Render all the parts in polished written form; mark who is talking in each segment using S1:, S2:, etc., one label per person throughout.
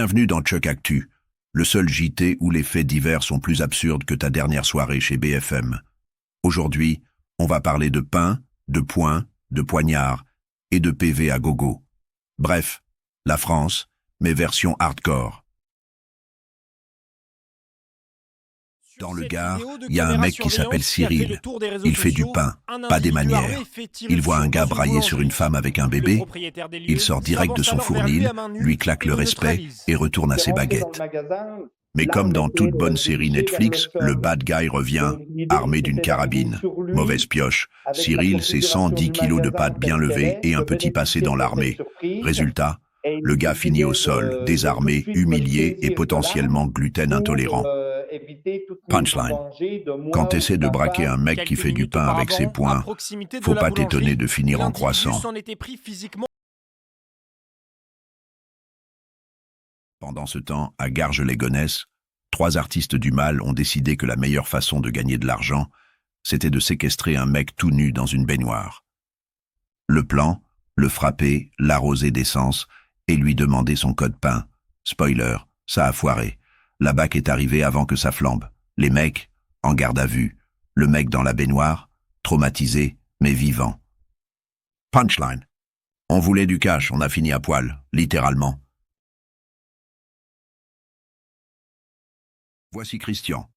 S1: Bienvenue dans Chuck Actu, le seul JT où les faits divers sont plus absurdes que ta dernière soirée chez BFM. Aujourd'hui, on va parler de pain, de poing, de poignard et de PV à gogo. Bref, la France, mais version hardcore. Dans le Gard, il y a un mec qui s'appelle Cyril. Il fait du pain, pas des manières. Il voit un gars brailler sur une femme avec un bébé. Il sort direct de son fournil, lui claque le respect et retourne à ses baguettes. Mais comme dans toute bonne série Netflix, le bad guy revient, armé d'une carabine. Mauvaise pioche. Cyril, c'est 110 kilos de pâtes bien levées et un petit passé dans l'armée. Résultat, le gars finit au sol, désarmé, humilié et potentiellement gluten intolérant. Punchline. Quand t'essaies de braquer un mec qui fait du pain avec ses poings, faut pas t'étonner de finir en croissant. Pendant ce temps, à Garges-les-Gonesse, 3 artistes du mal ont décidé que la meilleure façon de gagner de l'argent, c'était de séquestrer un mec tout nu dans une baignoire. Le plan, le frapper, l'arroser d'essence et lui demander son code PIN. Spoiler, ça a foiré. La BAC est arrivée avant que ça flambe. Les mecs, en garde à vue. Le mec dans la baignoire, traumatisé, mais vivant. Punchline. On voulait du cash, on a fini à poil, littéralement. Voici Christian.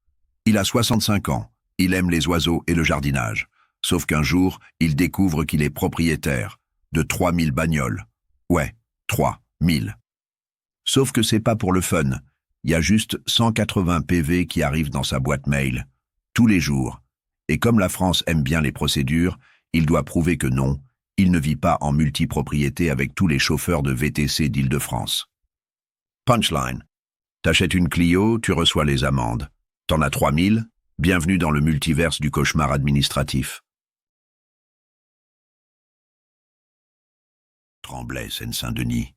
S1: Il a 65 ans. Il aime les oiseaux et le jardinage. Sauf qu'un jour, il découvre qu'il est propriétaire de 3000 bagnoles. Ouais, 3000. Sauf que c'est pas pour le fun. Il y a juste 180 PV qui arrivent dans sa boîte mail, tous les jours. Et comme la France aime bien les procédures, il doit prouver que non, il ne vit pas en multipropriété avec tous les chauffeurs de VTC d'Île-de-France. Punchline. T'achètes une Clio, tu reçois les amendes. T'en as 3000, bienvenue dans le multiverse du cauchemar administratif. Tremblay, Seine-Saint-Denis.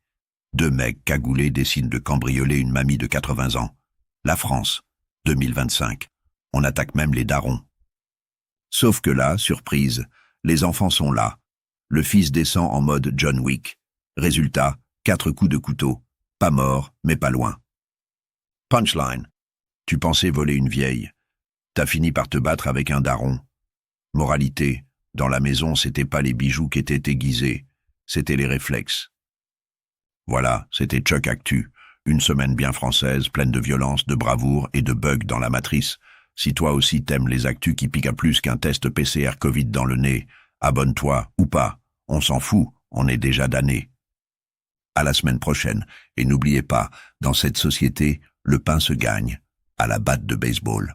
S1: 2 mecs cagoulés décident de cambrioler une mamie de 80 ans. La France, 2025. On attaque même les darons. Sauf que là, surprise, les enfants sont là. Le fils descend en mode John Wick. Résultat, 4 coups de couteau. Pas mort, mais pas loin. Punchline. Tu pensais voler une vieille. T'as fini par te battre avec un daron. Moralité, dans la maison, c'était pas les bijoux qui étaient aiguisés, c'était les réflexes. Voilà, c'était Chuck Actu, une semaine bien française, pleine de violence, de bravoure et de bugs dans la matrice. Si toi aussi t'aimes les actus qui piquent à plus qu'un test PCR Covid dans le nez, abonne-toi ou pas, on s'en fout, on est déjà damné. À la semaine prochaine, et n'oubliez pas, dans cette société, le pain se gagne, à la batte de baseball.